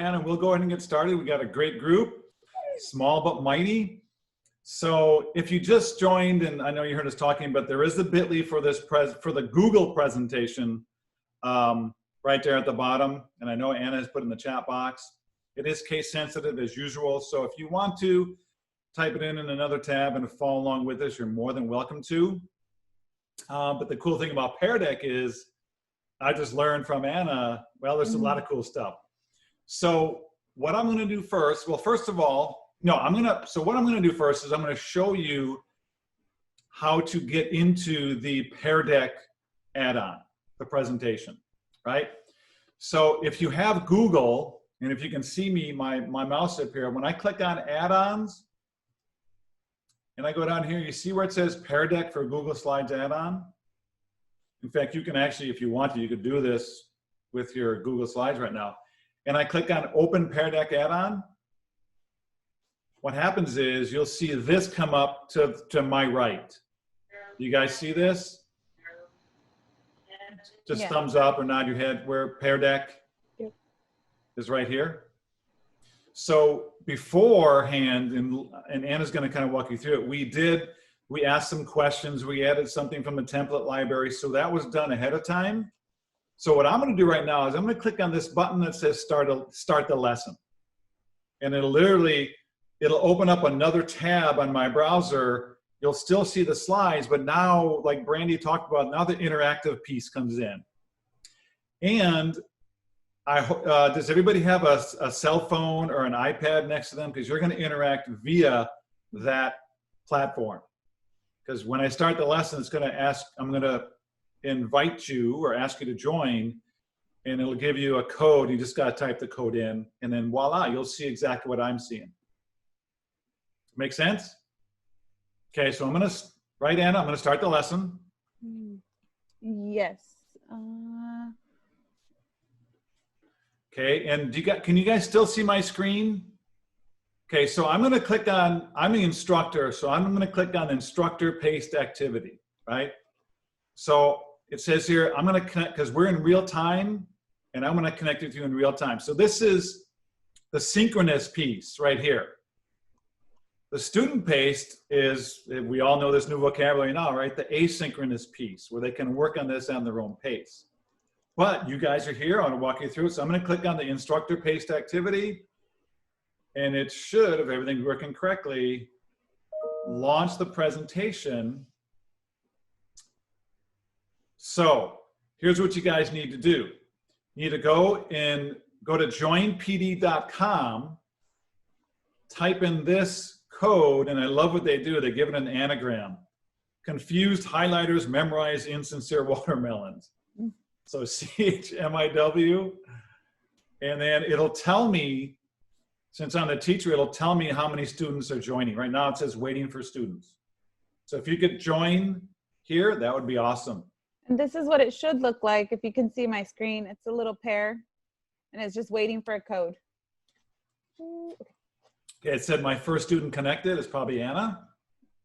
And we'll go ahead and get started. We got a great group, small but mighty. So if you just joined, and I know you heard us talking, but there is the bit.ly for this for the Google presentation right there at the bottom. And I know Anna has put in the chat box. It is case sensitive as usual. So if you want to type it in another tab and follow along with us, you're more than welcome to. But the cool thing about Pear Deck is I just learned from Anna, well, there's a lot of cool stuff. So what I'm going to do first, well, first of all, what I'm going to do first is I'm going to show you how to get into the Pear Deck add-on, the presentation, right? So if you have Google, and if you can see me, my mouse up here, when I click on add-ons, and I go down here, you see where it says Pear Deck for Google Slides add-on? In fact, you can actually, if you want to, you could do this with your Google Slides right now. And I click on Open Pear Deck add-on. What happens is you'll see this come up to my right. You guys see this? Just thumbs up or nod your head where Pear Deck is right here. So beforehand, and Anna's going to kind of walk you through it, we asked some questions, we added something from the template library, so that was done ahead of time. So what I'm going to do right now is I'm going to click on this button that says start the lesson. And it'll open up another tab on my browser. You'll still see the slides, but now, like Brandy talked about, now the interactive piece comes in. And does everybody have a cell phone or an iPad next to them? Because you're going to interact via that platform. Because when I start the lesson, it's going to ask, I'm going to invite you or ask you to join, and it'll give you a code. You just got to type the code in, and then voila, you'll see exactly what I'm seeing. Make sense? Okay, so I'm going to, right, Anna, I'm going to start the lesson. Yes. Okay, and can you guys still see my screen? Okay, so I'm going to click on, I'm the instructor, so I'm going to click on instructor paste activity, right? So it says here, I'm going to connect, because we're in real time, and I'm going to connect with you in real time. So this is the synchronous piece right here. The student paste is, we all know this new vocabulary now, right? The asynchronous piece, where they can work on this on their own pace. But you guys are here, I want to walk you through it. So I'm going to click on the instructor paste activity, and it should, if everything's working correctly, launch the presentation. So here's what you guys need to do. You need to go to joinpd.com, type in this code, and I love what they do. They give it an anagram. Confused highlighters memorize insincere watermelons. So CHMIW, and then it'll tell me, since I'm the teacher, it'll tell me how many students are joining. Right now it says waiting for students. So if you could join here, that would be awesome. And this is what it should look like. If you can see my screen, it's a little pear, and it's just waiting for a code. Okay, it said my first student connected is probably Anna.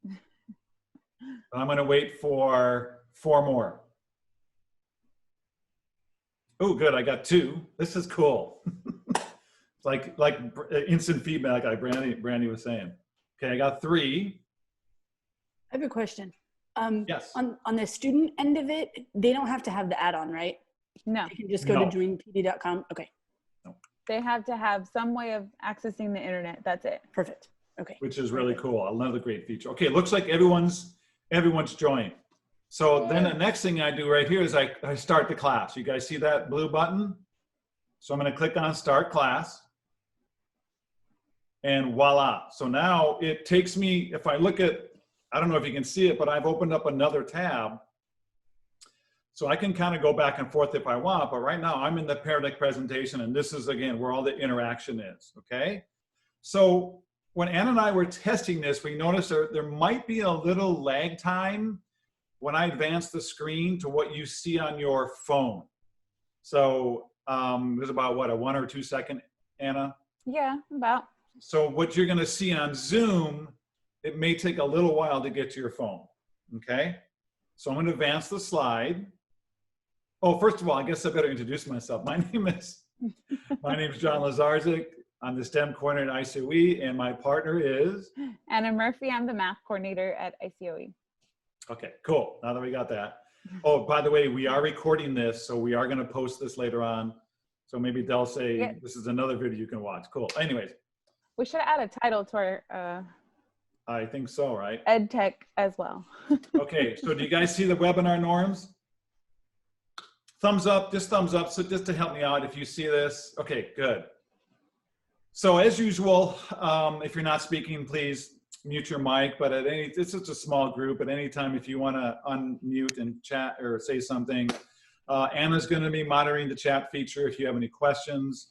But I'm going to wait for 4 more. Oh, good, I got 2. This is cool. It's like instant feedback, like Brandy was saying. Okay, I got 3. I have a question. Yes. On the student end of it, they don't have to have the add-on, right? No. They can just go to joinpd.com. Okay. No. They have to have some way of accessing the internet. That's it. Perfect. Okay. Which is really cool. Another great feature. Okay, looks like everyone's joined. So then the next thing I do right here is I start the class. You guys see that blue button? So I'm going to click on Start Class. And voila. So now it takes me, if I look at, I don't know if you can see it, but I've opened up another tab. So I can kind of go back and forth if I want, but right now I'm in the Pear Deck presentation, and this is, again, where all the interaction is, okay? So when Anna and I were testing this, we noticed there might be a little lag time when I advance the screen to what you see on your phone. So there's about, what, a 1 or 2 second, Anna? Yeah, about. So what you're going to see on Zoom, it may take a little while to get to your phone, okay? So I'm going to advance the slide. Oh, first of all, I guess I better introduce myself. My name is My name is John Lazarzik. I'm the STEM coordinator at ICOE, and my partner is? Anna Murphy, I'm the math coordinator at ICOE. Okay, cool. Now that we got that. Oh, by the way, we are recording this, so we are going to post this later on. So maybe they'll say this is another video you can watch. Cool. Anyways. We should add a title to our I think so, right? ed tech as well. Okay, so do you guys see the webinar norms? Thumbs up, just thumbs up. So just to help me out, if you see this, okay, good. So as usual, if you're not speaking, please mute your mic, but it's just a small group. At any time, if you want to unmute and chat or say something, Anna's going to be monitoring the chat feature if you have any questions.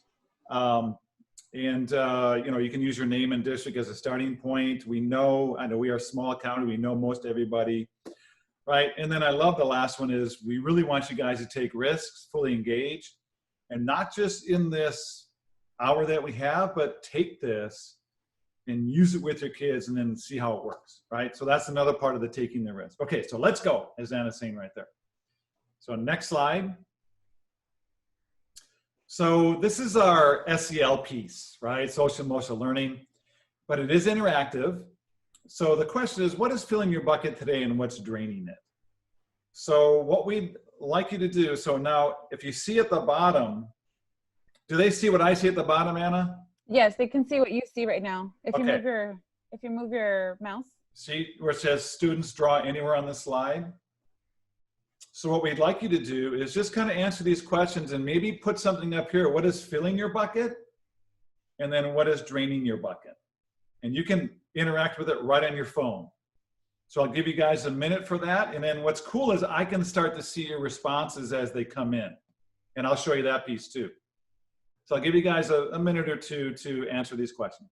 You know, you can use your name and district as a starting point. I know we are a small county. We know most everybody, right? And then I love the last one is we really want you guys to take risks, fully engage, and not just in this hour that we have, but take this and use it with your kids and then see how it works, right? So that's another part of the taking the risk. Okay, so let's go, as Anna's saying right there. So next slide. So this is our SEL piece, right? Social emotional learning, but it is interactive. So the question is, what is filling your bucket today and what's draining it? So what we'd like you to do, so now if you see at the bottom, do they see what I see at the bottom, Anna? Yes, they can see what you see right now. If you Okay. move your mouse. See where it says students draw anywhere on the slide? So what we'd like you to do is just kind of answer these questions and maybe put something up here. What is filling your bucket? And then what is draining your bucket? And you can interact with it right on your phone. So I'll give you guys a minute for that. And then what's cool is I can start to see your responses as they come in. And I'll show you that piece too. So I'll give you guys a minute or two to answer these questions.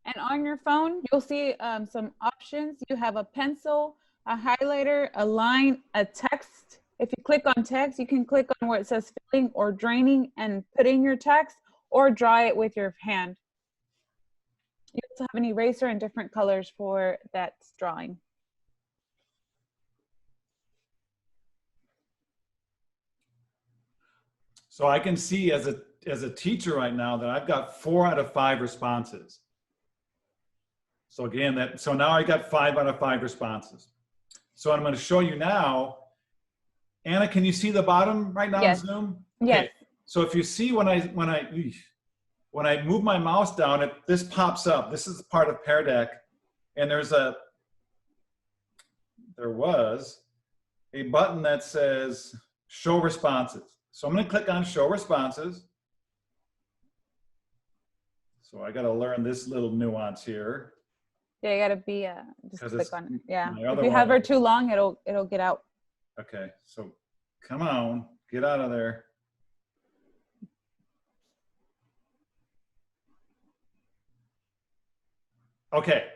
And on your phone, you'll see some options. You have a pencil, a highlighter, a line, a text. If you click on text, you can click on where it says filling or draining and put in your text or draw it with your hand. You also have an eraser in different colors for that drawing. So I can see as a teacher right now that I've got 4 out of 5 responses. So again, so now I got 5 out of 5 responses. So I'm going to show you now. Anna, can you see the bottom right now Yes. in Zoom? Yes. Okay. So if you see when I move my mouse down, this pops up. This is part of Pear Deck, and there was a button that says Show Responses. So I'm going to click on Show Responses. So I got to learn this little nuance here. Yeah, you gotta be just click on it. Yeah. If you hover too long, it'll get out. Okay, so come on, get out of there. Okay,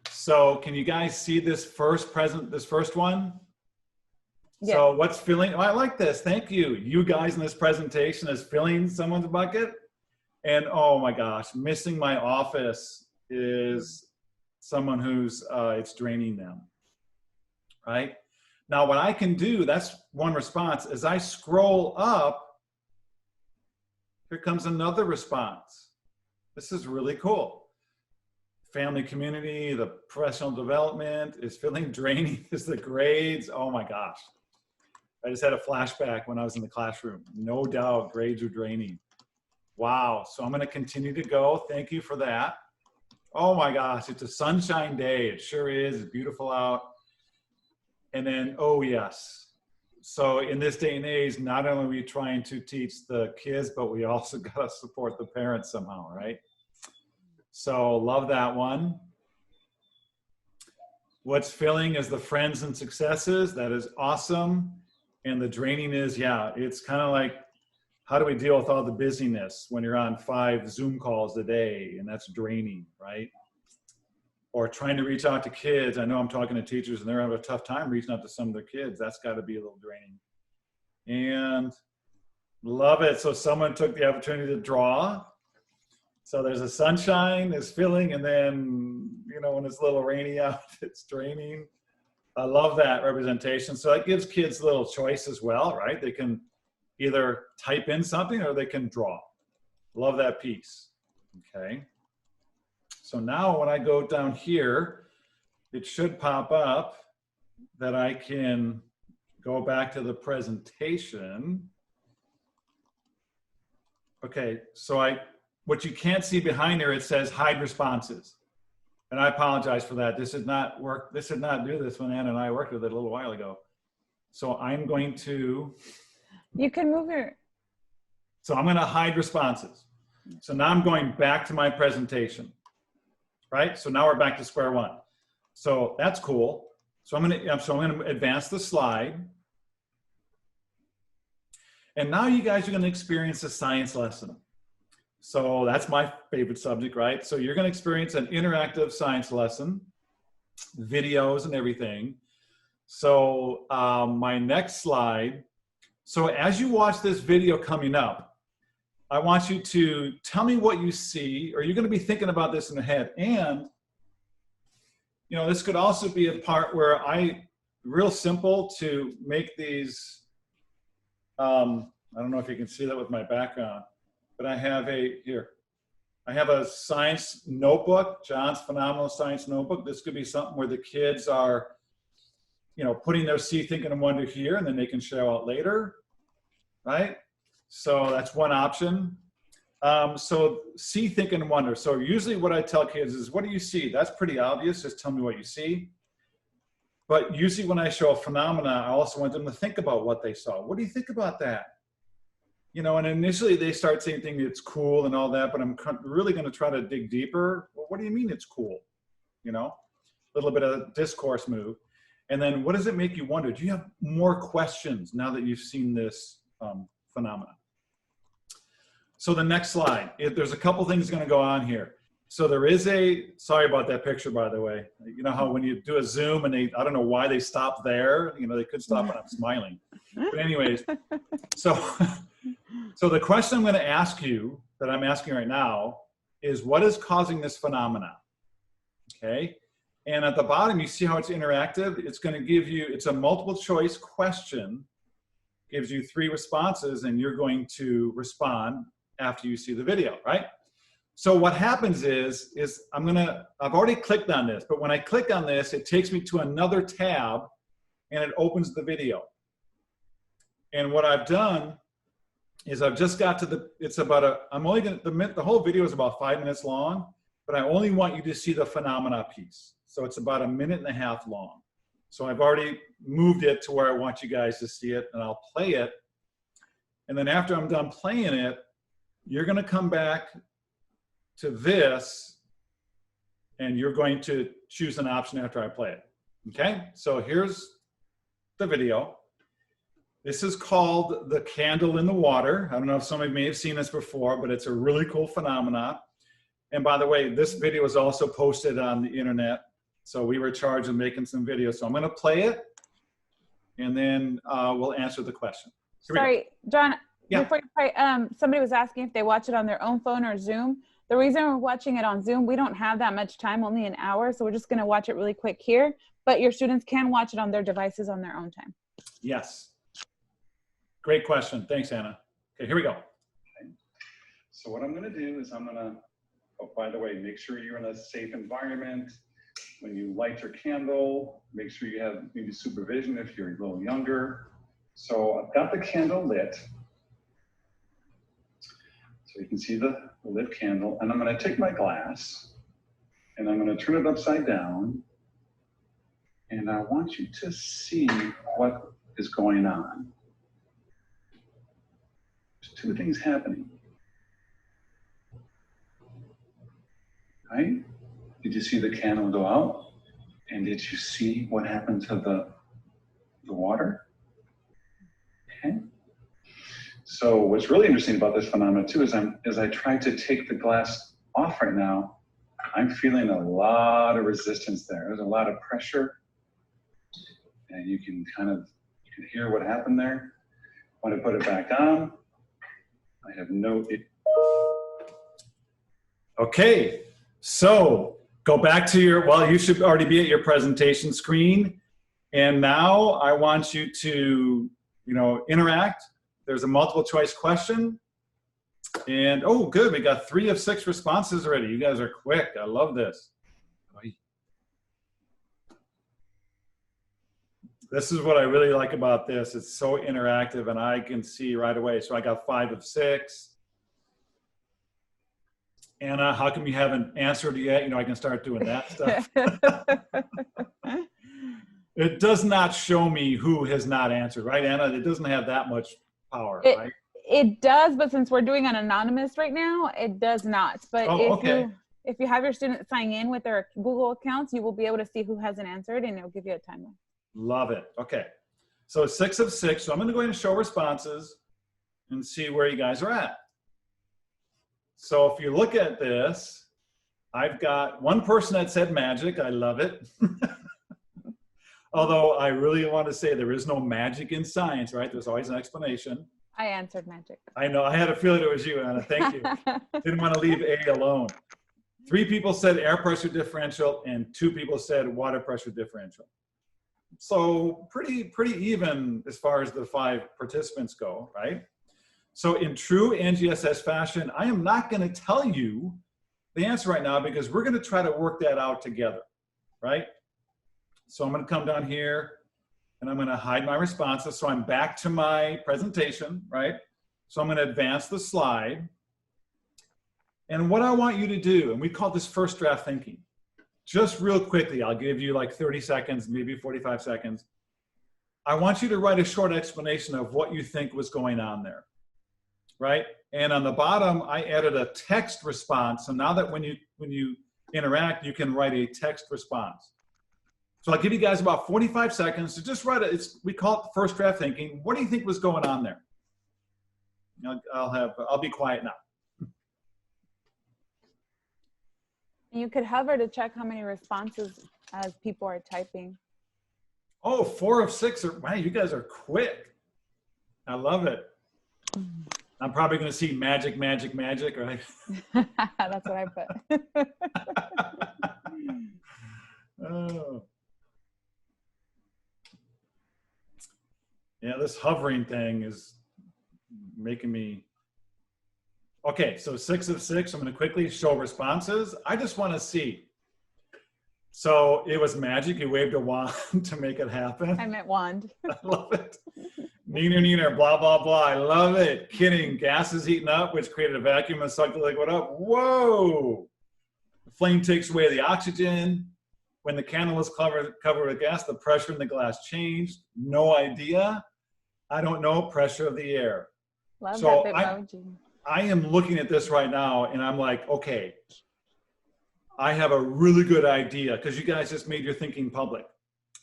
so can you guys see this first one? Yeah. So what's filling? Oh, I like this. Thank you. You guys in this presentation is filling someone's bucket. And oh my gosh, missing my office is someone who's it's draining them, right? Now what I can do, that's one response. As I scroll up, here comes another response. This is really cool. Family community, the professional development is feeling draining is the grades. Oh my gosh. I just had a flashback when I was in the classroom. No doubt grades are draining. Wow, so I'm gonna continue to go. Thank you for that. Oh my gosh, it's a sunshine day. It sure is, it's beautiful out. And then, oh yes. So in this day and age, not only are we trying to teach the kids, but we also gotta support the parents somehow, right? So love that one. What's filling is the friends and successes. That is awesome. And the draining is, yeah, it's kind of like, how do we deal with all the busyness when you're on 5 Zoom calls a day, and that's draining, right? Or trying to reach out to kids. I know I'm talking to teachers and they're having a tough time reaching out to some of their kids. That's got to be a little draining. And love it. So someone took the opportunity to draw. So there's a sunshine is filling, and then, you know, when it's a little rainy out, it's draining. I love that representation. So that gives kids a little choice as well, right? They can either type in something or they can draw. Love that piece. Okay. So now when I go down here, it should pop up that I can go back to the presentation. Okay, so what you can't see behind there, it says hide responses. And I apologize for that. This did not work. This did not do this when Anna and I worked with it a little while ago. So I'm going to. You can move your. So I'm going to hide responses. So now I'm going back to my presentation, right? So now we're back to square one. So that's cool. So I'm going to advance the slide. And now you guys are going to experience a science lesson. So that's my favorite subject, right? So you're going to experience an interactive science lesson, videos and everything. So my next slide. So as you watch this video coming up, I want you to tell me what you see, or you're going to be thinking about this in the head. And, you know, this could also be a part where real simple to make these, I don't know if you can see that with my background, but I have a science notebook, John's Phenomenal Science Notebook. This could be something where the kids are, you know, putting their see, think, and wonder here, and then they can share out later, right? So that's one option. So see, think, and wonder. So usually what I tell kids is, what do you see? That's pretty obvious. Just tell me what you see. But usually when I show a phenomena, I also want them to think about what they saw. What do you think about that? You know, and initially they start saying things, it's cool and all that, but I'm really going to try to dig deeper. Well, what do you mean it's cool? You know, a little bit of discourse move. And then what does it make you wonder? Do you have more questions now that you've seen this phenomena? So the next slide, there's a couple things going to go on here. So there is sorry about that picture, by the way. You know how when you do a zoom and I don't know why they stop there. You know, they could stop when I'm smiling. But anyways, so the question I'm going to ask you, that I'm asking right now, is what is causing this phenomena? Okay. And at the bottom, you see how it's interactive? It's going to give you, it's a multiple choice question, gives you 3 responses, and you're going to respond after you see the video, right? So what happens is I've already clicked on this, but when I click on this, it takes me to another tab and it opens the video. And what I've done is I've just got to the whole video is about 5 minutes long, but I only want you to see the phenomena piece. So it's about 1.5 minutes long. So I've already moved it to where I want you guys to see it, and I'll play it. And then after I'm done playing it, you're going to come back to this, and you're going to choose an option after I play it. Okay, so here's the video. This is called the candle in the water. I don't know if some of you may have seen this before, but it's a really cool phenomenon. And by the way, this video is also posted on the internet. So we were charged with making some videos. So I'm going to play it, and then we'll answer the question. Sorry, John, yeah. Before you play, somebody was asking if they watch it on their own phone or Zoom. The reason we're watching it on Zoom, we don't have that much time, only an hour. So we're just going to watch it really quick here. But your students can watch it on their devices on their own time. Yes. Great question. Thanks, Anna. Okay, here we go. Okay. So what I'm going to do is I'm going to, oh, by the way, make sure you're in a safe environment. When you light your candle, make sure you have maybe supervision if you're a little younger. So I've got the candle lit. So you can see the lit candle. And I'm going to take my glass and I'm going to turn it upside down. And I want you to see what is going on. There's 2 things happening. Right? Did you see the candle go out? And did you see what happened to the water? Okay. So what's really interesting about this phenomenon too is as I try to take the glass off right now, I'm feeling a lot of resistance there. There's a lot of pressure. And you can hear what happened there. When I put it back on, I have Okay, so go back to you should already be at your presentation screen, And now I want you to, interact. There's a multiple choice question. And, oh, good. We got 3 of 6 responses already. You guys are quick. I love this. This is what I really like about this. It's so interactive, and I can see right away. So I got 5 of 6. Anna, how come you haven't answered yet? I can start doing that stuff. It does not show me who has not answered, right, Anna? It doesn't have that much power, right? It does, but since we're doing an anonymous right now, it does not. But if you have your student sign in with their Google accounts, you will be able to see who hasn't answered, and it'll give you a timeline. Love it. Okay. So 6 of 6. So I'm going to go ahead and show responses and see where you guys are at. So if you look at this, I've got one person that said magic. I love it. Although I really want to say there is no magic in science, right? There's always an explanation. I answered magic. I know. I had a feeling it was you, Anna. Thank you. Didn't want to leave A alone. 3 people said air pressure differential and 2 people said water pressure differential. So pretty even as far as the 5 participants go, right? So in true NGSS fashion, I am not going to tell you the answer right now because we're going to try to work that out together, right? So I'm going to come down here and I'm going to hide my responses. So I'm back to my presentation, right? So I'm going to advance the slide. And what I want you to do, and we call this first draft thinking, just real quickly, I'll give you like 30 seconds, maybe 45 seconds. I want you to write a short explanation of what you think was going on there, right? And on the bottom, I added a text response. So now that when you interact, you can write a text response. So I'll give you guys about 45 seconds to just write it. We call it first draft thinking. What do you think was going on there? I'll be quiet now. You could hover to check how many responses as people are typing. Oh, 4 of 6 wow, you guys are quick. I love it. I'm probably going to see magic, magic, magic, right? That's what I put. Oh. Yeah, this hovering thing is making me. Okay, so 6 of 6. I'm going to quickly show responses. I just want to see. So it was magic. You waved a wand to make it happen. I meant wand. I love it. Neener, blah, blah, blah. I love it. Kidding. Gas is heating up, which created a vacuum and sucked the liquid up. Whoa. The flame takes away the oxygen. When the candle was covered with gas, the pressure in the glass changed. No idea. I don't know. Pressure of the air. Love So that Bitmoji. I am looking at this right now and I'm like, okay, I have a really good idea because you guys just made your thinking public.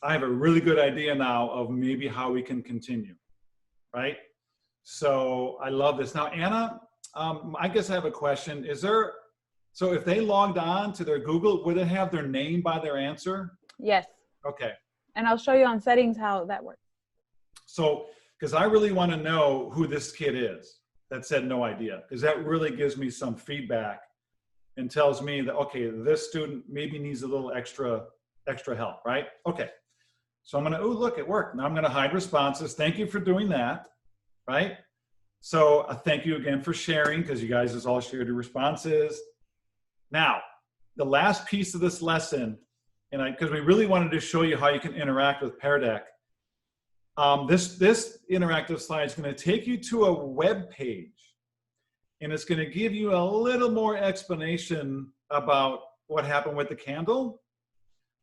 I have a really good idea now of maybe how we can continue, right? So I love this. Now, Anna, I guess I have a question. So if they logged on to their Google, would it have their name by their answer? Yes. Okay. And I'll show you on settings how that works. So, because I really want to know who this kid is that said no idea, because that really gives me some feedback and tells me that, okay, this student maybe needs a little extra help, right? Okay. So I'm going to, oh, look, it worked. Now I'm going to hide responses. Thank you for doing that, right? So thank you again for sharing because you guys just all shared your responses. Now, the last piece of this lesson, and because we really wanted to show you how you can interact with Pear Deck, this interactive slide is going to take you to a web page, and it's going to give you a little more explanation about what happened with the candle.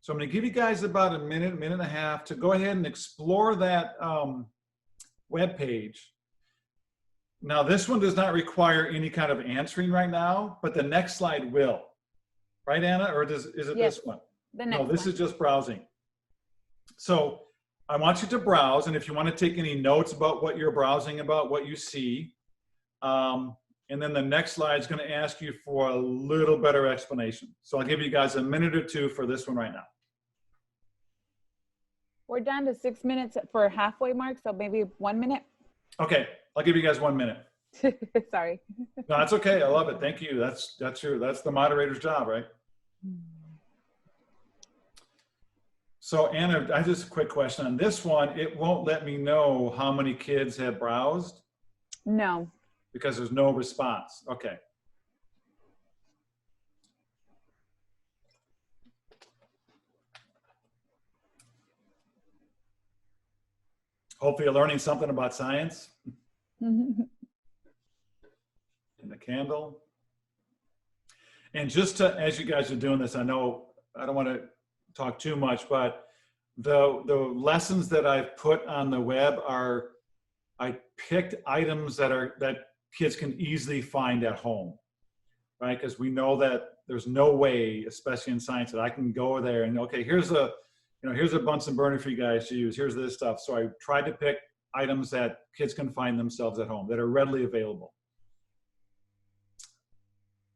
So I'm going to give you guys about a minute and a half to go ahead and explore that web page. Now, this one does not require any kind of answering right now, but the next slide will. Right, Anna? Or is it Yes, this one? the next No, this one. is just browsing. So I want you to browse, and if you want to take any notes about what you're browsing about, what you see, and then the next slide is going to ask you for a little better explanation. So I'll give you guys a minute or two for this one right now. We're down to 6 minutes for a halfway mark, so maybe 1 minute. Okay, I'll give you guys 1 minute. Sorry. No, that's okay. I love it. Thank you. That's the moderator's job, right? So Anna, I just a quick question on this one. It won't let me know how many kids have browsed No. because there's no response. Okay. Hopefully you're learning something about science. In the candle. And just to, as you guys are doing this, I know I don't want to talk too much, but the lessons that I've put on the web are, I picked items that kids can easily find at home, right? Because we know that there's no way, especially in science, that I can go there and okay, here's a Bunsen burner for you guys to use. Here's this stuff. So I tried to pick items that kids can find themselves at home that are readily available.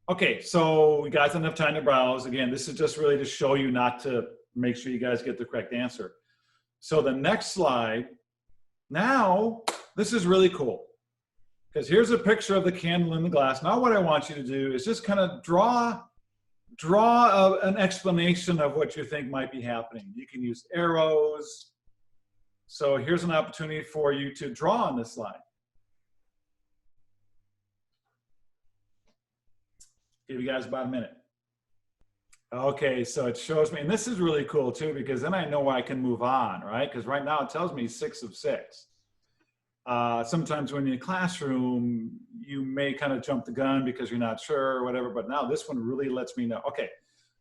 Okay, so we got enough time to browse. Again, this is just really to show you not to make sure you guys get the correct answer. So the next slide, now this is really cool because here's a picture of the candle in the glass. Now what I want you to do is just kind of draw an explanation of what you think might be happening. You can use arrows. So here's an opportunity for you to draw on this slide. Give you guys about a minute. Okay, so it shows me, and this is really cool too, because then I know I can move on, right? Because right now it tells me 6 of 6. Sometimes when you're in a classroom, you may kind of jump the gun because you're not sure or whatever, but now this one really lets me know. Okay,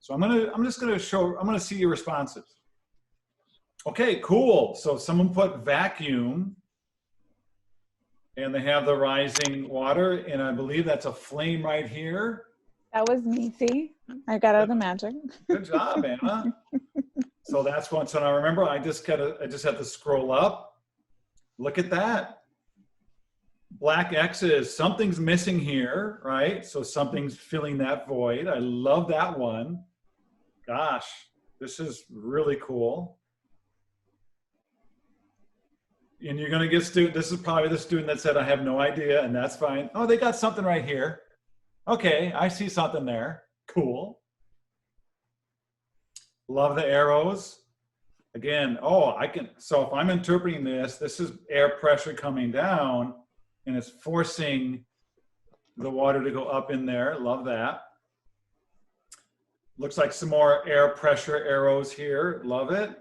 so I'm just gonna see your responses. Okay, cool. So someone put vacuum and they have the rising water, and I believe that's a flame right here. That was me, see? I got out of the magic. Good job, Anna. So that's one. So now remember, I just have to scroll up. Look at that. Black X's, something's missing here, right? So something's filling that void. I love that one. Gosh, this is really cool. And you're gonna get this is probably the student that said, I have no idea, and that's fine. Oh, they got something right here. Okay, I see something there. Cool. Love the arrows. Again, so if I'm interpreting this is air pressure coming down and it's forcing the water to go up in there. Love that. Looks like some more air pressure arrows here. Love it.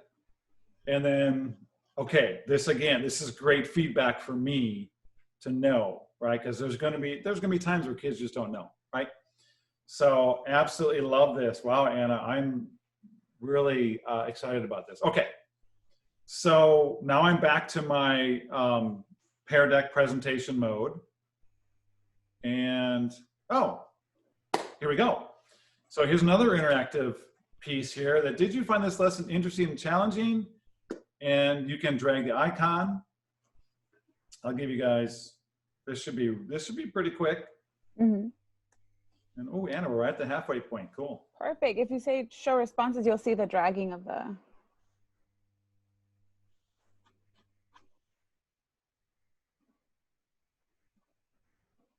And then, okay, this is great feedback for me to know, right? Because there's gonna be times where kids just don't know, right? So absolutely love this. Wow, Anna, I'm really excited about this. Okay, so now I'm back to my Pear Deck presentation mode. And, oh, here we go. So here's another interactive piece here that, did you find this lesson interesting and challenging? And you can drag the icon. I'll give you guys, this should be pretty quick. Mm-hmm. And oh, Anna, we're at the halfway point. Cool. Perfect. If you say show responses, you'll see the dragging of the.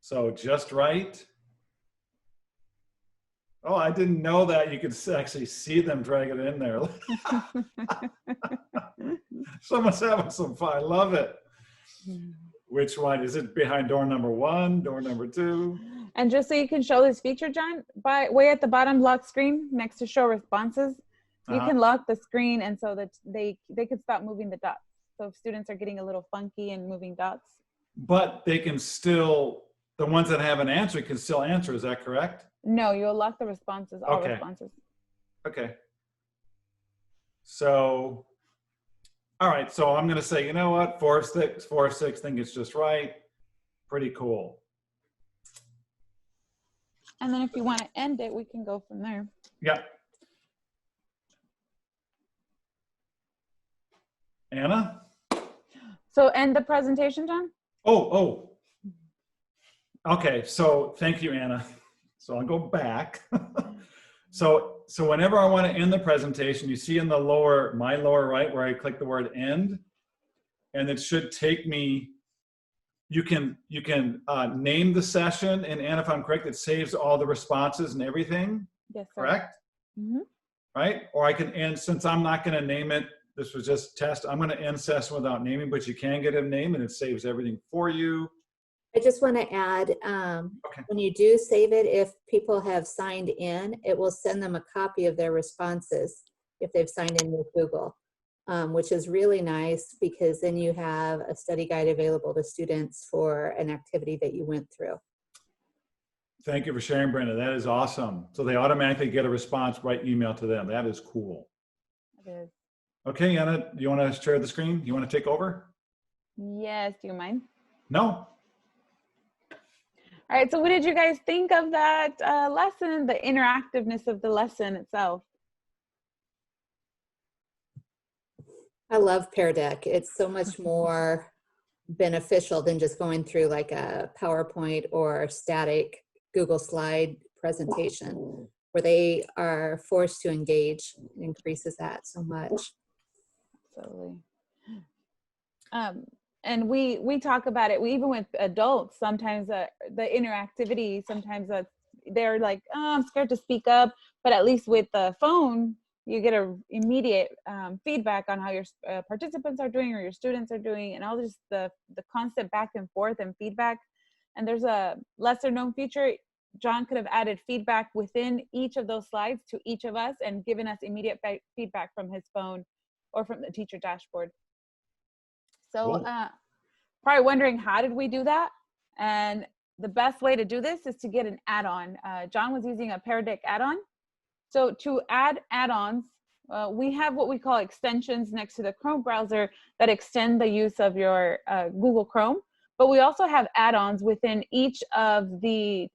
So just right. Oh, I didn't know that you could actually see them drag it in there. Someone's having some fun. I love it. Which one? Is it behind door number 1, door number 2? And just so you can show this feature, John, way at the bottom lock screen next to show responses, you can lock the screen, and so that they could stop moving the dots. So if students are getting a little funky and moving dots. But they can still, the ones that haven't answered can still answer. Is that correct? No, you'll lock the responses, all responses. Okay. So, all right. So I'm going to say, you know what? 4 of 6, think it's just right. Pretty cool. And then if you want to end it, we can go from there. Yeah. Anna? So end the presentation, John? Oh. Okay. So thank you, Anna. So I'll go back. So whenever I want to end the presentation, you see in the my lower right where I click the word end, and it should take me, you can name the session, and Anna, if I'm correct, it saves all the responses and everything. Yes, sir. Correct? Mm-hmm. right? Or I can end, since I'm not going to name it, this was just test, I'm going to end session without naming, but you can get a name and it saves everything for you. I just want to add, Okay. when you do save it, if people have signed in, it will send them a copy of their responses if they've signed in with Google, which is really nice because then you have a study guide available to students for an activity that you went through. Thank you for sharing, Brenda. That is awesome. So they automatically get a response right email to them. That is cool. It is. Okay, Anna, do you want to share the screen? You want to take over? Yes, do you mind? No? All right, so what did you guys think of that lesson, the interactiveness of the lesson itself? I love Pear Deck. It's so much more beneficial than just going through like a PowerPoint or static Google slide presentation where they are forced to engage. It increases that so much. Absolutely. And we talk about it. We even with adults sometimes the interactivity. Sometimes they're like, oh, I'm scared to speak up. But at least with the phone, you get a immediate feedback on how your participants are doing or your students are doing, and all just the constant back and forth and feedback. And there's a lesser known feature. John could have added feedback within each of those slides to each of us and given us immediate feedback from his phone or from the teacher dashboard. So Cool. probably wondering, how did we do that? And the best way to do this is to get an add-on. John was using a Pear Deck add-on. So to add add-ons, we have what we call extensions next to the Chrome browser that extend the use of your Google Chrome. But we also have add-ons within each of the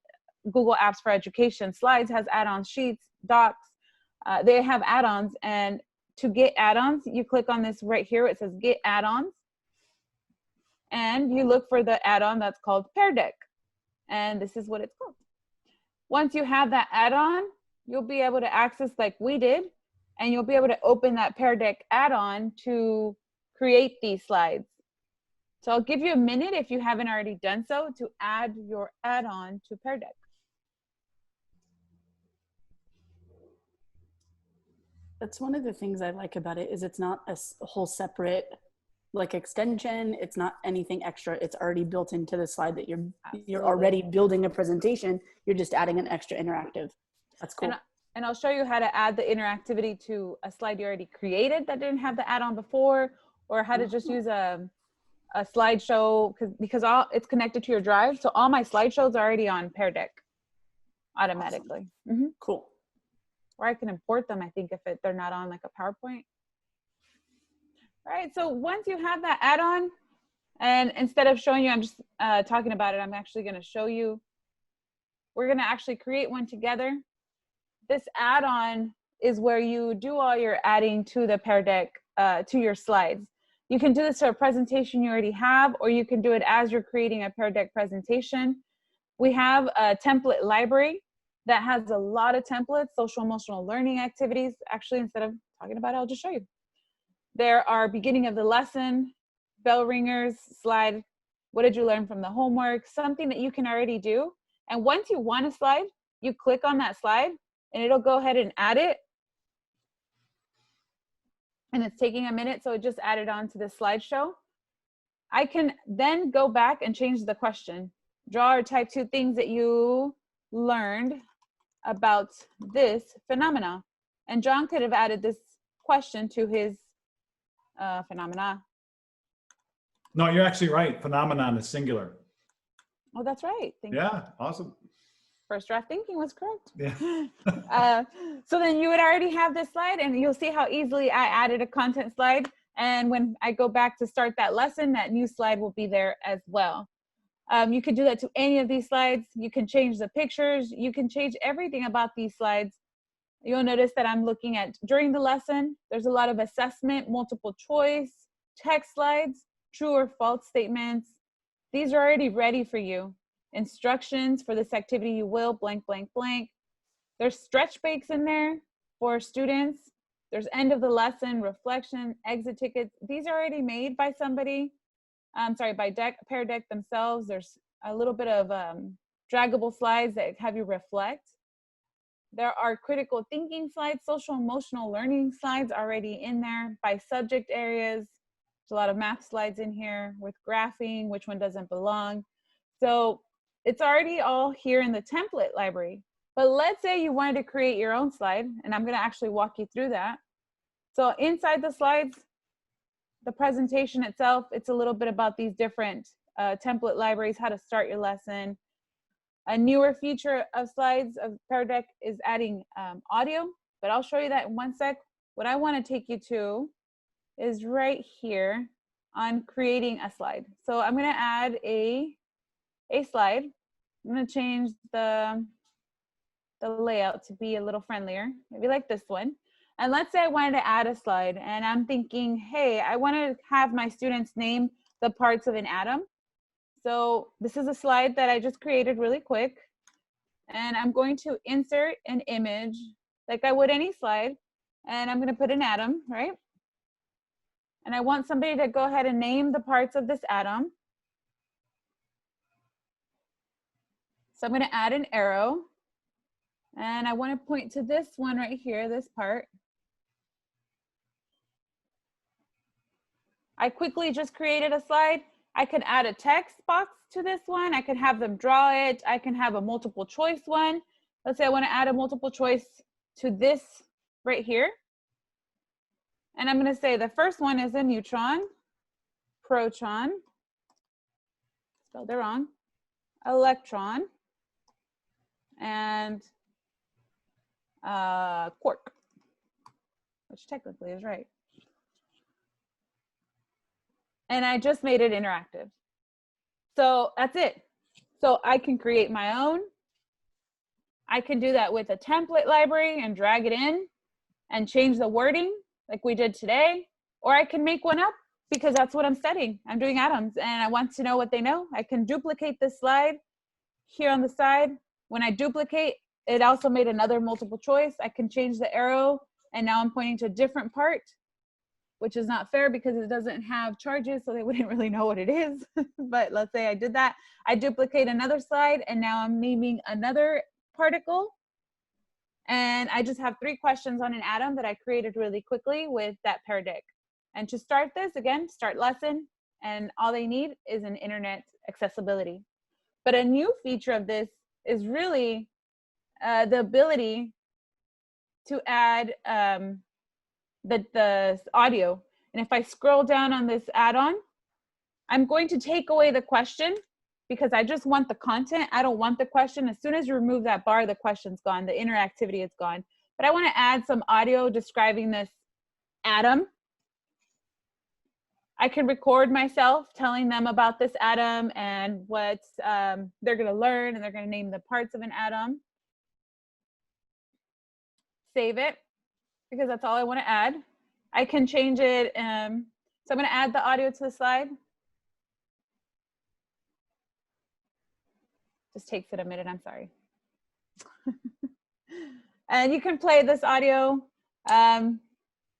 Google Apps for Education. Slides has add-ons, Sheets, Docs. They have add-ons. And to get add-ons, you click on this right here. It says Get Add-ons. And you look for the add-on that's called Pear Deck. And this is what it's called. Once you have that add-on, you'll be able to access like we did, and you'll be able to open that Pear Deck add-on to create these slides. So I'll give you a minute, if you haven't already done so, to add your add-on to Pear Deck. That's one of the things I like about it, is it's not a whole separate like extension. It's not anything extra. It's already built into the slide that you're already building a presentation. You're just adding an extra interactive. That's cool. And I'll show you how to add the interactivity to a slide you already created that didn't have the add-on before, or how to just use a slideshow because it's connected to your drive. So all my slideshows are already on Pear Deck automatically. Awesome. Mm-hmm. Cool. Or I can import them, I think, if they're not on like a PowerPoint. All right, so once you have that add-on, and instead of showing you, I'm just talking about it, I'm actually gonna show you. We're gonna actually create one together. This add-on is where you do all your adding to the Pear Deck, to your slides. You can do this to a presentation you already have, or you can do it as you're creating a Pear Deck presentation. We have a template library that has a lot of templates, social emotional learning activities. Actually, instead of talking about it, I'll just show you. There are beginning of the lesson, bell ringers, slide, what did you learn from the homework, something that you can already do. And once you want a slide, you click on that slide and it'll go ahead and add it. And it's taking a minute, so it just added on to the slideshow. I can then go back and change the question. Draw or type 2 things that you learned about this phenomena. And John could have added this question to his phenomena. No, you're actually right. Phenomenon is singular. Oh, that's right. Thank you. Yeah, awesome. First draft thinking was correct. Yeah. So then you would already have this slide, and you'll see how easily I added a content slide. And when I go back to start that lesson, that new slide will be there as well. You can do that to any of these slides. You can change the pictures. You can change everything about these slides. You'll notice that I'm looking at during the lesson, there's a lot of assessment, multiple choice, text slides, true or false statements. These are already ready for you. Instructions for this activity, you will blank, blank, blank. There's stretch breaks in there for students. There's end of the lesson, reflection, exit tickets. These are already made by somebody. By Pear Deck themselves. There's a little bit of draggable slides that have you reflect. There are critical thinking slides, social emotional learning slides already in there by subject areas. There's a lot of math slides in here with graphing, which one doesn't belong. So it's already all here in the template library. But let's say you wanted to create your own slide, and I'm gonna actually walk you through that. So inside the slides, the presentation itself, it's a little bit about these different template libraries, how to start your lesson. A newer feature of slides of Pear Deck is adding audio, but I'll show you that in one sec. What I want to take you to is right here on creating a slide. So I'm going to add a slide. I'm going to change the layout to be a little friendlier, maybe like this one. And let's say I wanted to add a slide, and I'm thinking, hey, I want to have my students name the parts of an atom. So this is a slide that I just created really quick, and I'm going to insert an image like I would any slide, and I'm going to put an atom, right? And I want somebody to go ahead and name the parts of this atom. So I'm going to add an arrow, and I want to point to this one right here, this part. I quickly just created a slide. I could add a text box to this one. I could have them draw it. I can have a multiple choice one. Let's say I want to add a multiple choice to this right here. And I'm going to say the first one is a neutron, proton, spelled it wrong, electron, and quark, which technically is right. And I just made it interactive. So that's it. So I can create my own. I can do that with a template library and drag it in and change the wording like we did today. Or I can make one up because that's what I'm studying. I'm doing atoms and I want to know what they know. I can duplicate this slide here on the side. When I duplicate, it also made another multiple choice. I can change the arrow and now I'm pointing to a different part, which is not fair because it doesn't have charges, so they wouldn't really know what it is. But let's say I did that. I duplicate another slide, and now I'm naming another particle. And I just have 3 questions on an atom that I created really quickly with that Pear Deck. And to start this, again, start lesson, and all they need is an internet accessibility. But a new feature of this is really the ability to add the audio. And if I scroll down on this add-on, I'm going to take away the question because I just want the content. I don't want the question. As soon as you remove that bar, the question's gone, the interactivity is gone. But I want to add some audio describing this atom. I can record myself telling them about this atom and what they're going to learn, and they're going to name the parts of an atom. Save it, because that's all I want to add. I can change it. So I'm going to add the audio to the slide. Just takes it a minute, I'm sorry. And you can play this audio.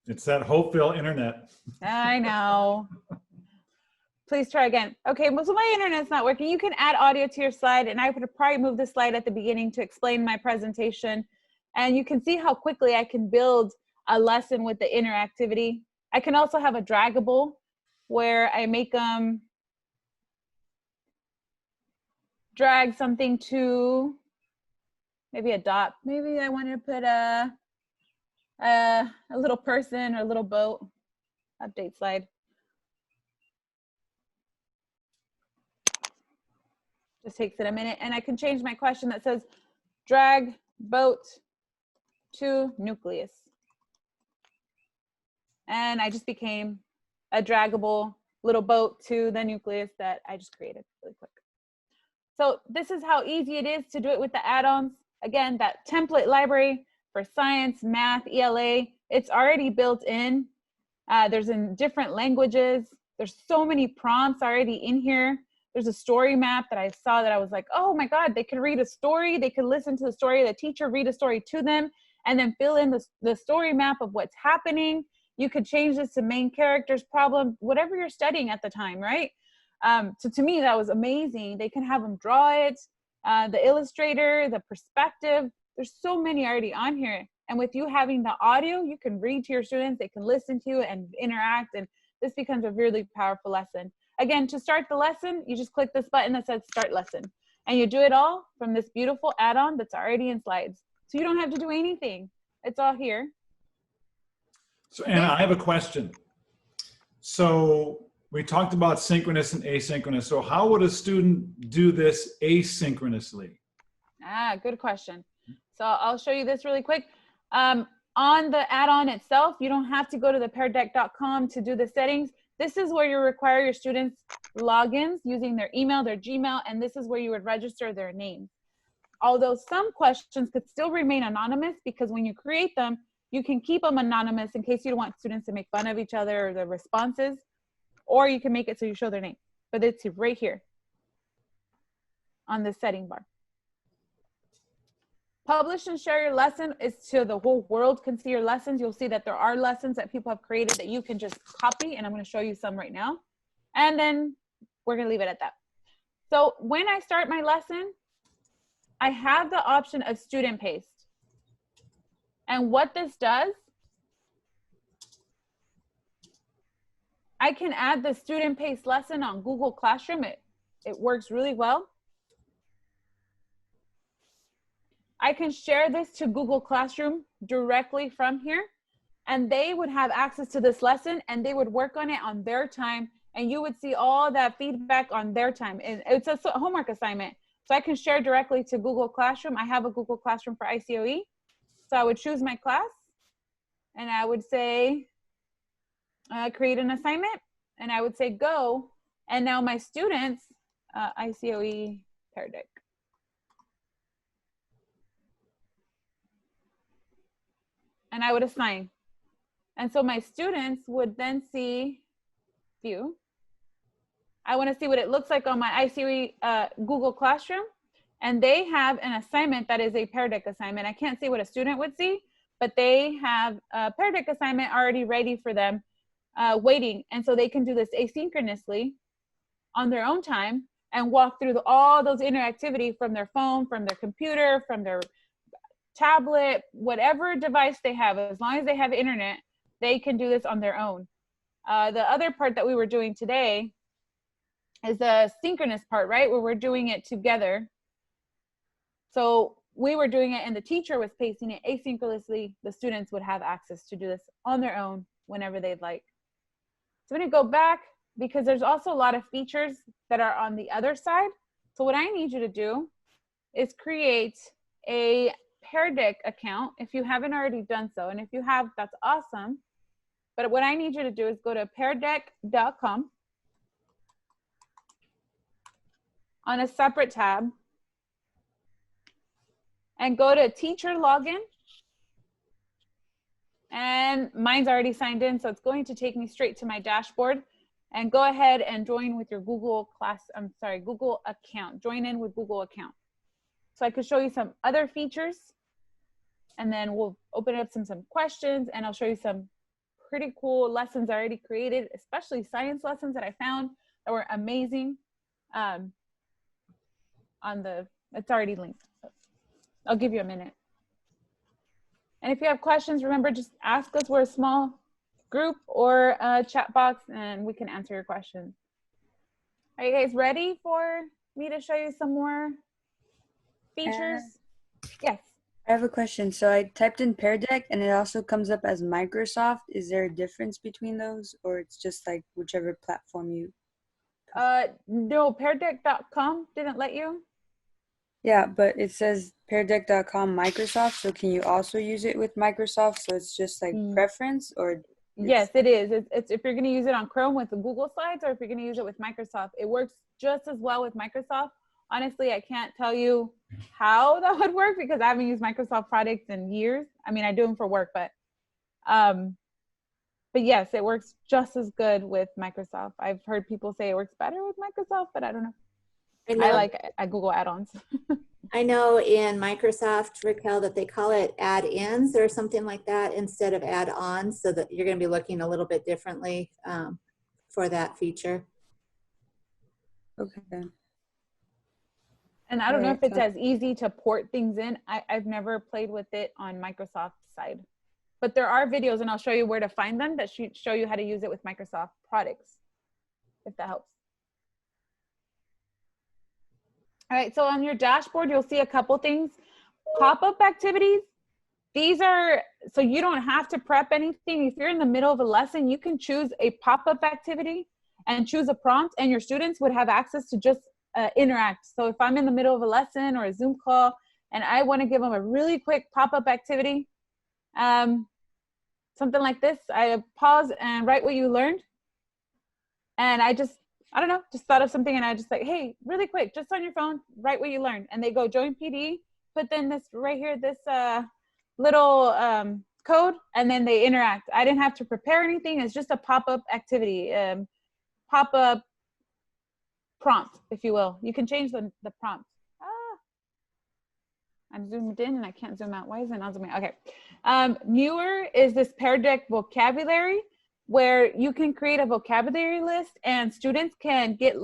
It's that Hopeville internet. I know. Please try again. Okay, so my internet's not working. You can add audio to your slide, and I would probably move the slide at the beginning to explain my presentation. And you can see how quickly I can build a lesson with the interactivity. I can also have a draggable where I make them drag something to maybe a dot. Maybe I want to put a little person or a little boat. Update slide. Just takes it a minute, and I can change my question that says drag boat to nucleus. And I just became a draggable little boat to the nucleus that I just created really quick. So this is how easy it is to do it with the add-ons. Again, that template library for science, math, ELA, it's already built in. There's in different languages. There's so many prompts already in here. There's a story map that I saw that I was like, oh my God, they could read a story. They could listen to the story, the teacher read a story to them, and then fill in the story map of what's happening. You could change this to main characters, problem, whatever you're studying at the time, right? So to me, that was amazing. They can have them draw it, the illustrator, the perspective, There's so many already on here. And with you having the audio, you can read to your students, they can listen to it and interact. And this becomes a really powerful lesson. Again, to start the lesson, you just click this button that says start lesson. And you do it all from this beautiful add-on that's already in slides. So you don't have to do anything. It's all here. So Anna, I have a question. So we talked about synchronous and asynchronous. So how would a student do this asynchronously? Good question. So I'll show you this really quick. On the add-on itself, you don't have to go to the peardeck.com to do the settings. This is where you require your students logins using their email, their Gmail, and this is where you would register their name. Although some questions could still remain anonymous, because when you create them, you can keep them anonymous in case you don't want students to make fun of each other or the responses, or you can make it so you show their name. But it's right here on the setting bar. Publish and share your lesson is so the whole world can see your lessons. You'll see that there are lessons that people have created that you can just copy, and I'm going to show you some right now. And then we're going to leave it at that. So when I start my lesson, I have the option of student paste. And what this does, I can add the student paste lesson on Google Classroom. It works really well. I can share this to Google Classroom directly from here, and they would have access to this lesson and they would work on it on their time, and you would see all that feedback on their time. And it's a homework assignment. So I can share directly to Google Classroom. I have a Google Classroom for ICOE. So I would choose my class and I would say, create an assignment, and I would say go. And now my students, ICOE Pear Deck. And I would assign. And so my students would then see view. I want to see what it looks like on my ICOE Google Classroom. And they have an assignment that is a Pear Deck assignment. I can't see what a student would see, but they have a Pear Deck assignment already ready for them, waiting. And so they can do this asynchronously on their own time and walk through all those interactivity from their phone, from their computer, from their tablet, whatever device they have. As long as they have internet, they can do this on their own. The other part that we were doing today is the synchronous part, right? Where we're doing it together. So we were doing it and the teacher was pasting it asynchronously. The students would have access to do this on their own whenever they'd like. So I'm gonna go back because there's also a lot of features that are on the other side. So what I need you to do is create a Pear Deck account if you haven't already done so. And if you have, that's awesome. But what I need you to do is go to peardeck.com on a separate tab and go to teacher login. And mine's already signed in, so it's going to take me straight to my dashboard. And go ahead and join with your Google account. Join in with Google account. So I could show you some other features, and then we'll open up some questions, and I'll show you some pretty cool lessons I already created, especially science lessons that I found that were amazing. It's already linked. So I'll give you a minute. And if you have questions, remember, just ask us. We're a small group or a chat box, and we can answer your questions. Are you guys ready for me to show you some more features? Yes. I have a question. So I typed in Pear Deck and it also comes up as Microsoft. Is there a difference between those, or it's just like whichever platform you? No, peardeck.com didn't let you? Yeah, but it says peardeck.com Microsoft. So can you also use it with Microsoft? So it's just like preference, or? Yes, it is. It's if you're going to use it on Chrome with the Google Slides, or if you're going to use it with Microsoft. It works just as well with Microsoft. Honestly, I can't tell you how that would work because I haven't used Microsoft products in years. I mean, I do them for work, but yes, it works just as good with Microsoft. I've heard people say it works better with Microsoft, but I don't know. I Google add-ons. I know in Microsoft, Raquel, that they call it add-ins or something like that instead of add-ons, so that you're going to be looking a little bit differently for that feature. Okay. And I don't know Right, if it's so- as easy to port things in. I've never played with it on Microsoft's side. But there are videos, and I'll show you where to find them that show you how to use it with Microsoft products, if that helps. All right, so on your dashboard, you'll see a couple things. Pop-up activities. These are, so you don't have to prep anything. If you're in the middle of a lesson, you can choose a pop-up activity and choose a prompt, and your students would have access to just interact. So if I'm in the middle of a lesson or a Zoom call, and I want to give them a really quick pop-up activity, something like this, I pause and write what you learned. And I don't know, just thought of something, and I just like, hey, really quick, just on your phone, write what you learned. And they go join PD, put in this right here, this little code, and then they interact. I didn't have to prepare anything. It's just a pop-up activity, pop-up prompt, if you will. You can change the prompt. I'm zoomed in and I can't zoom out. Why is it not zooming? Okay. Newer is this Pear Deck vocabulary, where you can create a vocabulary list and students can get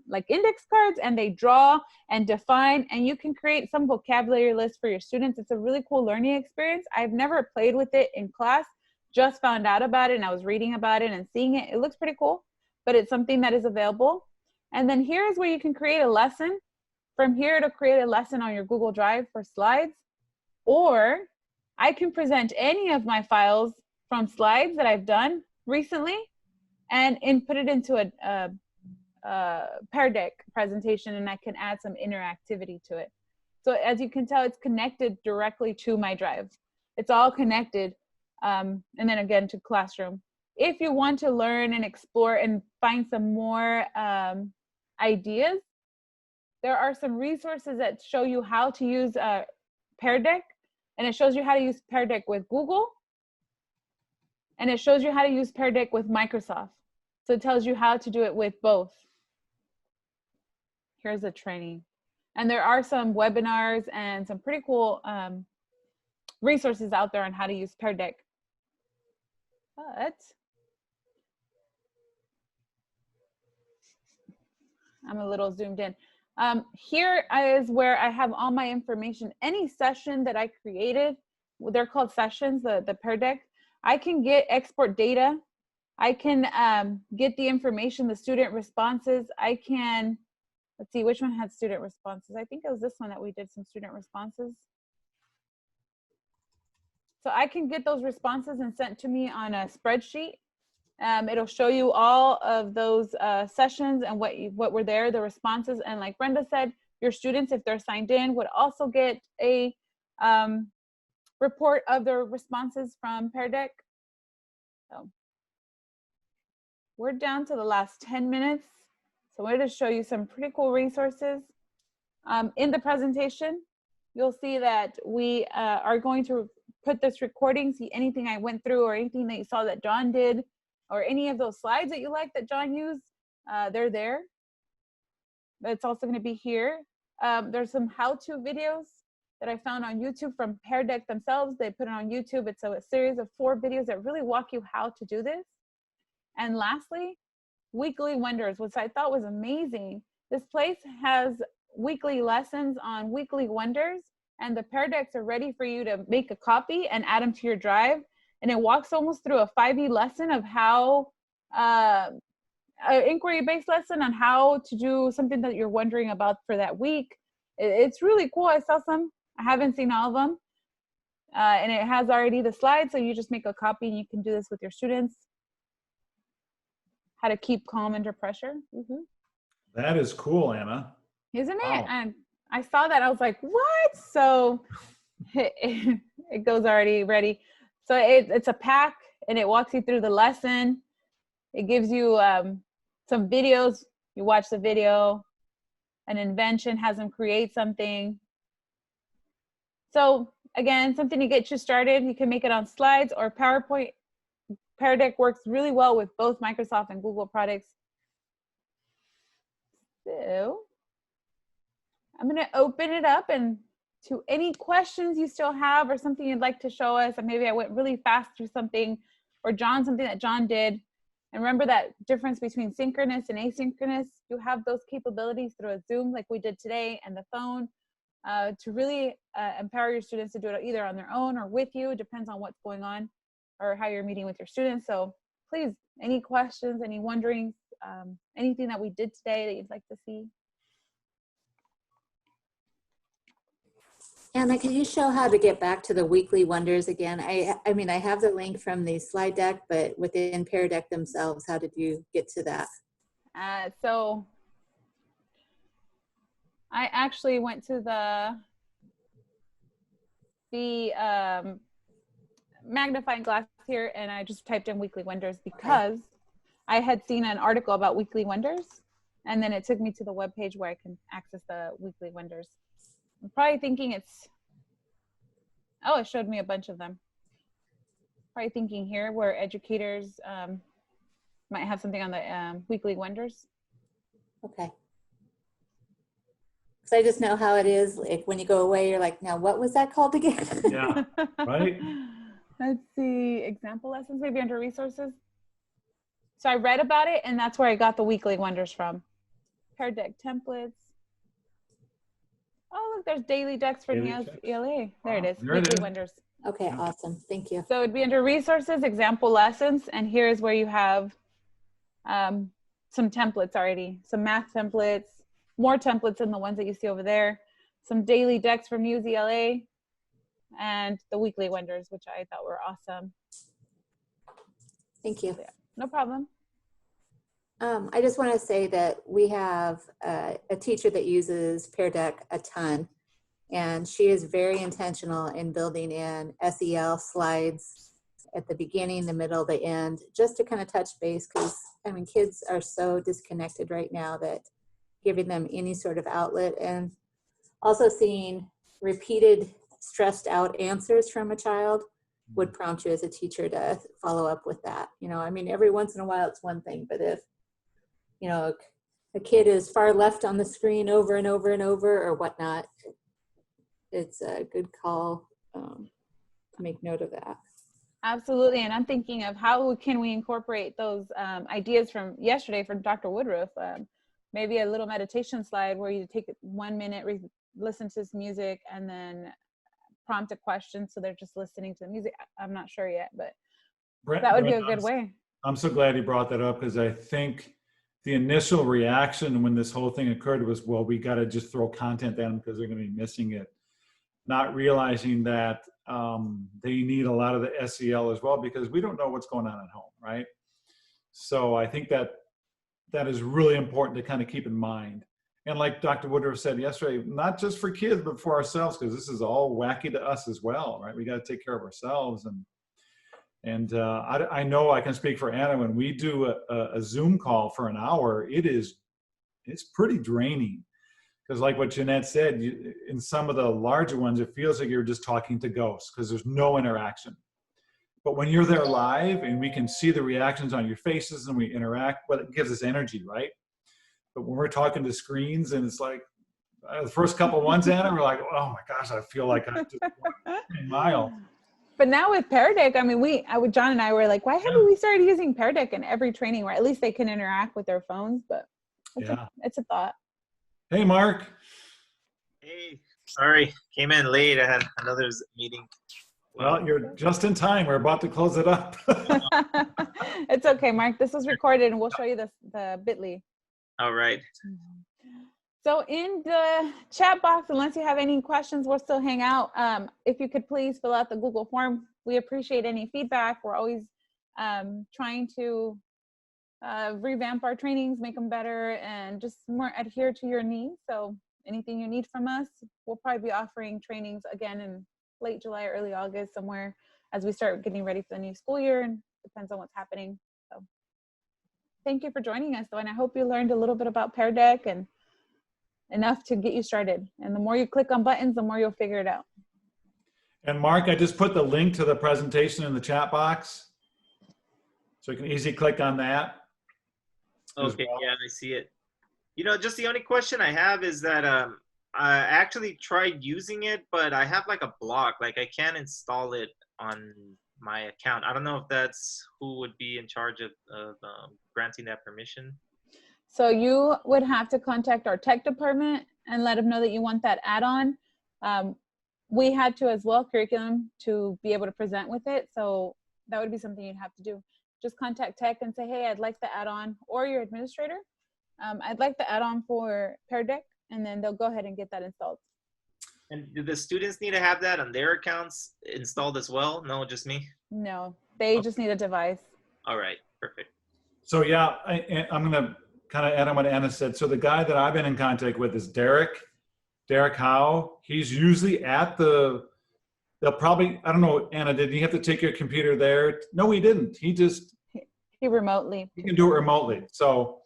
like index cards, and they draw and define, and you can create some vocabulary list for your students. It's a really cool learning experience. I've never played with it in class, just found out about it, and I was reading about it and seeing it. It looks pretty cool, but it's something that is available. And then here is where you can create a lesson. From here to create a lesson on your Google Drive for slides, or I can present any of my files from slides that I've done recently and input it into a Pear Deck presentation, and I can add some interactivity to it. So as you can tell, it's connected directly to my drive. It's all connected, and then again to Classroom. If you want to learn and explore and find some more ideas, there are some resources that show you how to use Pear Deck, and it shows you how to use Pear Deck with Google, and it shows you how to use Pear Deck with Microsoft. So it tells you how to do it with both. Here's a training. And there are some webinars and some pretty cool resources out there on how to use Pear Deck. But I'm a little zoomed in. Here is where I have all my information. Any session that I created, they're called sessions, the Pear Deck, I can get export data. I can get the information, the student responses. I can, let's see, which one had student responses? I think it was this one that we did some student responses. So I can get those responses and sent to me on a spreadsheet. It'll show you all of those sessions and what were there, the responses. And like Brenda said, your students, if they're signed in, would also get a report of their responses from Pear Deck. So we're down to the last 10 minutes. So we're going to show you some pretty cool resources. In the presentation, you'll see that we are going to put this recording, see anything I went through or anything that you saw that John did, or any of those slides that you like that John used, they're there. It's also going to be here. There's some how-to videos that I found on YouTube from Pear Deck themselves. They put it on YouTube. It's a series of 4 videos that really walk you how to do this. And lastly, weekly wonders, which I thought was amazing. This place has weekly lessons on weekly wonders, and the Pear Decks are ready for you to make a copy and add them to your drive. And it walks almost through a 5E lesson of how, an inquiry-based lesson on how to do something that you're wondering about for that week. It's really cool. I saw some. I haven't seen all of them. And it has already the slides, so you just make a copy and you can do this with your students. How to keep calm under pressure. That is cool, Anna. Isn't it? Wow. And I saw that. I was like, what? So it goes already ready. So it's a pack, and it walks you through the lesson. It gives you some videos. You watch the video, an invention, has them create something. So again, something to get you started. You can make it on slides or PowerPoint. Pear Deck works really well with both Microsoft and Google products. So I'm going to open it up and to any questions you still have or something you'd like to show us. And maybe I went really fast through something, or John, something that John did. And remember that difference between synchronous and asynchronous. You have those capabilities through a Zoom like we did today and the phone to really empower your students to do it either on their own or with you. It depends on what's going on or how you're meeting with your students. So please, any questions, any wonderings, anything that we did today that you'd like to see? Anna, can you show how to get back to the weekly wonders again? I mean, I have the link from the slide deck, but within Pear Deck themselves, how did you get to that? So I actually went to the magnifying glass here, and I just typed in weekly wonders because I had seen an article about weekly wonders, and then it took me to the web page where I can access the weekly wonders. I'm probably thinking it's, oh, it showed me a bunch of them. Probably thinking here where educators might have something on the weekly wonders. Okay. Because I just know how it is. Like when you go away, you're like, now what was that called again? Yeah, right? Let's see, example lessons, maybe under resources. So I read about it, and that's where I got the weekly wonders from. Pear Deck templates. Oh, look, there's daily decks for Daily NEOS checks. ELA. There it is, There it weekly is. wonders. Okay, awesome. Thank you. So it'd be under resources, example lessons, and here's where you have some templates already, some math templates, more templates than the ones that you see over there, some daily decks from NEOS ELA, and the weekly wonders, which I thought were awesome. Thank you. Yeah, no problem. I just want to say that we have a teacher that uses Pear Deck a ton, and she is very intentional in building in SEL slides at the beginning, the middle, the end, just to kind of touch base, because I mean, kids are so disconnected right now that giving them any sort of outlet, and also seeing repeated stressed out answers from a child would prompt you as a teacher to follow up with that. You know, I mean, every once in a while it's one thing, but if, you know, a kid is far left on the screen over and over and over or whatnot, it's a good call to make note of that. Absolutely, and I'm thinking of how can we incorporate those ideas from yesterday from Dr. Woodruff. Maybe a little meditation slide where you take 1 minute, listen to this music, and then prompt a question so they're just listening to the music. I'm not sure yet, but that would be a good way. I'm so glad you brought that up, because I think the initial reaction when this whole thing occurred was, well, we got to just throw content at them because they're going to be missing it. Not realizing that they need a lot of the SEL as well, because we don't know what's going on at home, right? So I think that is really important to kind of keep in mind. And like Dr. Woodruff said yesterday, not just for kids, but for ourselves, because this is all wacky to us as well, right? We got to take care of ourselves. And I know I can speak for Anna, when we do a Zoom call for an hour, it's pretty draining. Because like what Jeanette said, in some of the larger ones, it feels like you're just talking to ghosts because there's no interaction. But when you're there live and we can see the reactions on your faces and we interact, well, it gives us energy, right? But when we're talking to screens and it's like, the first couple ones, Anna, we're like, oh my gosh, I feel like I just walked 10 miles. But now with Pear Deck, I mean, John and I were like, why haven't we started using Pear Deck in every training where at least they can interact with their phones? But it's a thought. Hey, Mark. Hey, sorry, came in late. I had another meeting. Well, you're just in time. We're about to close it up. It's okay, Mark. This was recorded and we'll show you the bit.ly. All right. So in the chat box, unless you have any questions, we'll still hang out. If you could please fill out the Google form. We appreciate any feedback. We're always trying to revamp our trainings, make them better, and just more adhere to your needs. So anything you need from us, we'll probably be offering trainings again in late July, early August, somewhere as we start getting ready for the new school year, and depends on what's happening. So thank you for joining us, though, and I hope you learned a little bit about Pear Deck and enough to get you started. And the more you click on buttons, the more you'll figure it out. And Mark, I just put the link to the presentation in the chat box, so you can easily click on that. Okay, yeah, I see it. You know, just the only question I have is that I actually tried using it, but I have like a block. Like I can't install it on my account. I don't know if that's who would be in charge of granting that permission. So you would have to contact our tech department and let them know that you want that add-on. We had to as well, curriculum, to be able to present with it. So that would be something you'd have to do. Just contact tech and say, hey, I'd like the add-on, or your administrator. I'd like the add-on for Pear Deck, and then they'll go ahead and get that installed. And do the students need to have that on their accounts installed as well? No, just me? No, they just need a device. All right, perfect. So yeah, I'm going to kind of add on what Anna said. So the guy that I've been in contact with is Derek Howe. He's usually at they'll probably, I don't know, Anna, did you have to take your computer there? No, he didn't. He can do it remotely. So,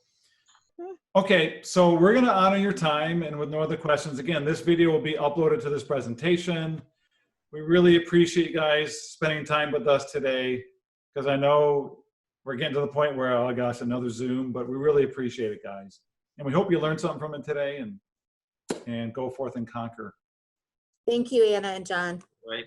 okay, so we're going to honor your time, and with no other questions, again, this video will be uploaded to this presentation. We really appreciate you guys spending time with us today, because I know we're getting to the point where, oh gosh, another Zoom, but we really appreciate it, guys. And we hope you learned something from it today, and go forth and conquer. Thank you, Anna and John. Right.